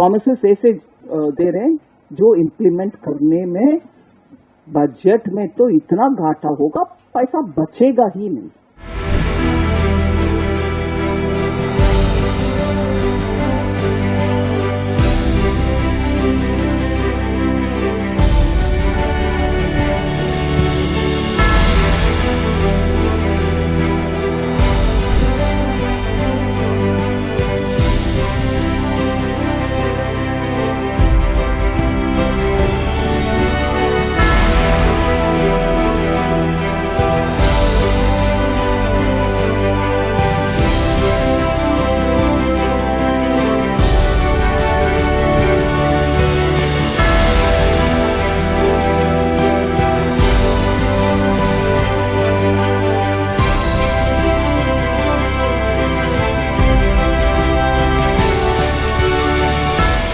Promises ऐसे दे रहे हैं जो इम्प्लीमेंट करने में बजट में तो इतना घाटा होगा, पैसा बचेगा ही नहीं।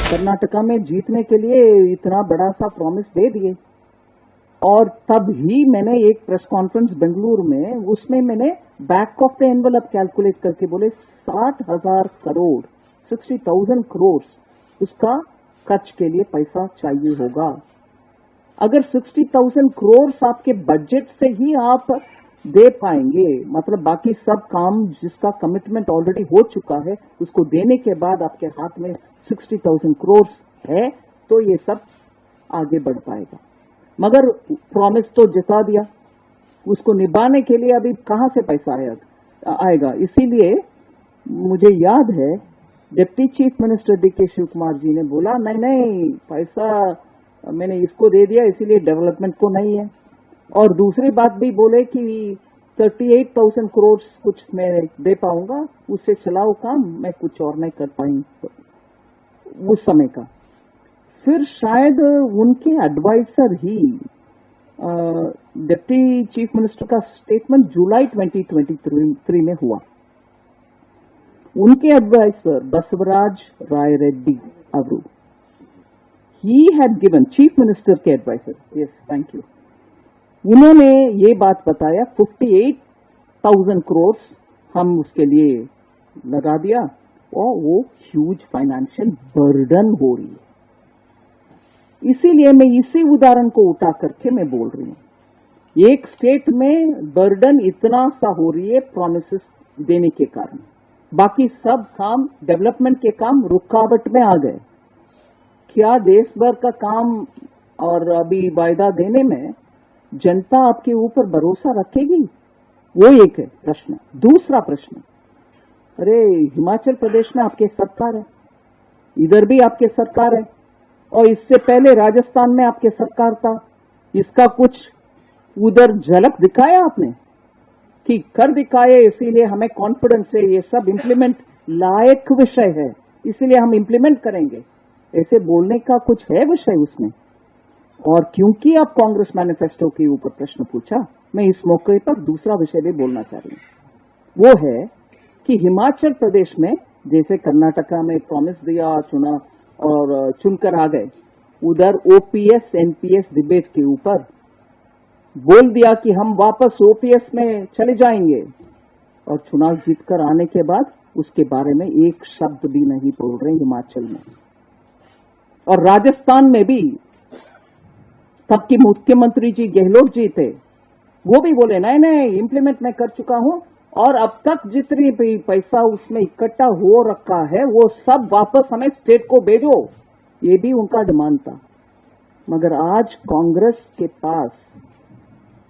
कर्नाटका में जीतने के लिए इतना बड़ा सा प्रॉमिस दे दिए, और तब ही मैंने एक प्रेस कॉन्फ्रेंस बेंगलुरु में, उसमें मैंने back of the envelope calculate करके बोले 60,000 करोड़ 60,000 करोड़ उसका कच्च के लिए पैसा चाहिए होगा। अगर 60,000 करोड़ आपके बजट से ही आप दे पाएंगे, मतलब बाकी सब काम जिसका कमिटमेंट ऑलरेडी हो चुका है उसको देने के बाद आपके हाथ में 60,000 करोड़ है, तो ये सब आगे बढ़ पाएगा। मगर प्रॉमिस तो जता दिया, उसको निभाने के लिए अभी कहां से पैसा आएगा। इसीलिए मुझे याद है deputy chief minister DK Shivakumar ji ने बोला नहीं पैसा मैंने इसको दे दिया इसीलिए डेवलपमेंट को नहीं है। और दूसरी बात भी बोले कि 38,000 करोड़ कुछ मैं दे पाऊंगा, उससे चलाओ काम, मैं कुछ और नहीं कर पाऊंगा उस समय का। फिर शायद उनके एडवाइजर ही डिप्टी चीफ मिनिस्टर का स्टेटमेंट जुलाई 2023 में हुआ। उनके एडवाइजर बसवराज राय रेड्डी अवरू, he had given, chief minister के एडवाइजर, यस थैंक यू, उन्होंने ये बात बताया 58,000 करोड़ हम उसके लिए लगा दिया, और वो ह्यूज फाइनेंशियल बर्डन हो रही है। इसीलिए मैं इसी उदाहरण को उठा करके मैं बोल रही हूं, एक स्टेट में बर्डन इतना सा हो रही है प्रॉमिसेस देने के कारण, बाकी सब काम डेवलपमेंट के काम रुकावट में आ गए। क्या देश भर का काम और अभी वायदा देने में जनता आपके ऊपर भरोसा रखेगी? वो एक है प्रश्न। दूसरा प्रश्न, अरे हिमाचल प्रदेश में आपके सरकार है, इधर भी आपके सरकार है, और इससे पहले राजस्थान में आपके सरकार था, इसका कुछ उधर झलक दिखाया आपने कि कर दिखाए, इसीलिए हमें कॉन्फिडेंस है ये सब इम्प्लीमेंट लायक विषय है इसीलिए हम इम्प्लीमेंट करेंगे, ऐसे बोलने का कुछ है विषय उसमें? और क्योंकि आप कांग्रेस मैनिफेस्टो के ऊपर प्रश्न पूछा, मैं इस मौके पर दूसरा विषय भी बोलना चाह रही हूं। वो है कि हिमाचल प्रदेश में जैसे कर्नाटका में प्रॉमिस दिया, चुना और चुनकर आ गए, उधर ओपीएस एनपीएस डिबेट के ऊपर बोल दिया कि हम वापस ओपीएस में चले जाएंगे, और चुनाव जीतकर आने के बाद उसके बारे में एक शब्द भी नहीं बोल रहे हिमाचल में। और राजस्थान में भी तब के मुख्यमंत्री जी गहलोत जी थे, वो भी बोले नहीं इंप्लीमेंट मैं कर चुका हूं, और अब तक जितनी भी पैसा उसमें इकट्ठा हो रखा है वो सब वापस हमें स्टेट को भेजो, ये भी उनका डिमांड था। मगर आज कांग्रेस के पास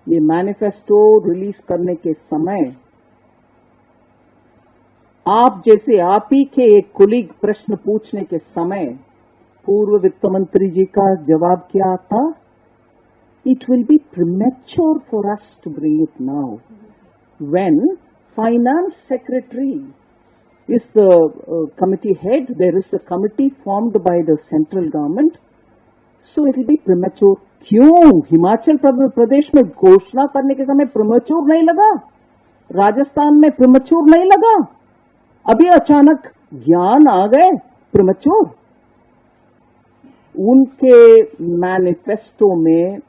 ये मैनिफेस्टो रिलीज करने के समय आप जैसे आप ही के एक कुलीग प्रश्न पूछने के समय पूर्व वित्त मंत्री जी का जवाब क्या था? It will be premature for us to bring it now, when finance secretary is the committee head, there is a committee formed by the central government, so it will be premature. क्यों हिमाचल प्रदेश में घोषणा करने के समय premature नहीं लगा? राजस्थान में premature नहीं लगा? अभी अचानक ज्ञान आ गए प्रीमेच्योर? उनके मैनिफेस्टो में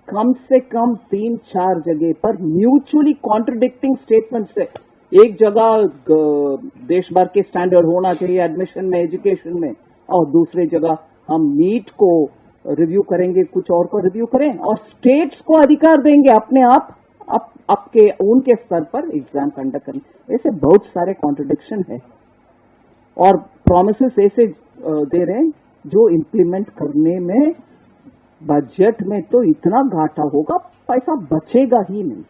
कम से कम 3-4 जगह पर म्यूचुअली कॉन्ट्रडिक्टिंग स्टेटमेंट है। एक जगह देश भर के स्टैंडर्ड होना चाहिए एडमिशन में, एजुकेशन में, और दूसरे जगह हम नीट को रिव्यू करेंगे, कुछ और को रिव्यू करें, और स्टेट्स को अधिकार देंगे अपने आप आपके उनके स्तर पर एग्जाम कंडक्ट करने। ऐसे बहुत सारे कॉन्ट्रडिक्शन है और प्रोमिसेस ऐसे दे रहे हैं जो इम्प्लीमेंट करने में बजट में तो इतना घाटा होगा, पैसा बचेगा ही नहीं।